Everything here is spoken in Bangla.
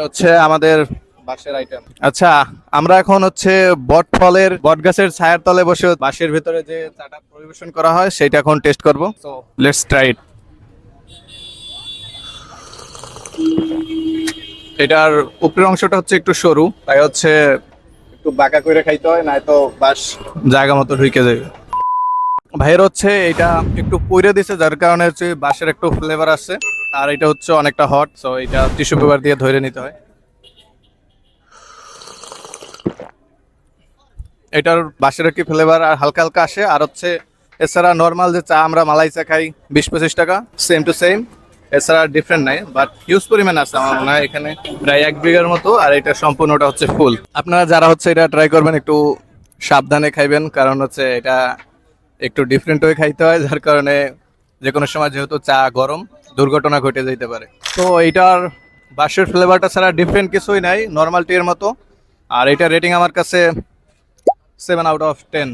হচ্ছে আমাদের বাঁশের আইটেম। আচ্ছা, আমরা এখন হচ্ছে বট গাছের ছায়ার তলে বসে বাঁশের ভিতরে যে চাটা পরিবেশন করা হয় সেটা এখন টেস্ট করব। So let's try it. এটার উপরের অংশটা হচ্ছে একটু সরু, তাই হচ্ছে একটু বাঁকা করে খাইতে হয়, নয়তো বাঁশ জায়গা মতো ঢুকে যাবে। ভাইয়ের হচ্ছে এটা একটু পুড়ে দিছে, যার কারণে হচ্ছে বাঁশের একটু ফ্লেভার আছে। আর এটা হচ্ছে অনেকটা হট, সো এটা টিস্যু পেপার দিয়ে ধরে নিতে হয়। এটার বাঁশের কি ফ্লেভার আর হালকা হালকা আসে। আর হচ্ছে এছাড়া নর্মাল যে চা আমরা মালাই চা খাই 20-25 টাকা, সেম টু সেম। এছাড়া ডিফারেন্ট নাই, বাট হিউজ পরিমাণ আছে আমার মনে হয় এখানে, প্রায় 1 বিঘার মতো। আর এটা সম্পূর্ণটা হচ্ছে ফুল। আপনারা যারা হচ্ছে এটা ট্রাই করবেন একটু সাবধানে খাইবেন, কারণ হচ্ছে এটা একটু ডিফারেন্ট হয়ে খাইতে হয়, যার কারণে যে কোনো সময় যেহেতু চা গরম, দুর্ঘটনা ঘটে যেতে পারে। তো এইটার বাঁশের ফ্লেভারটা ছাড়া ডিফারেন্ট কিছুই নাই, নর্মাল টি এর মতো। আর এটা রেটিং আমার কাছে 7/10।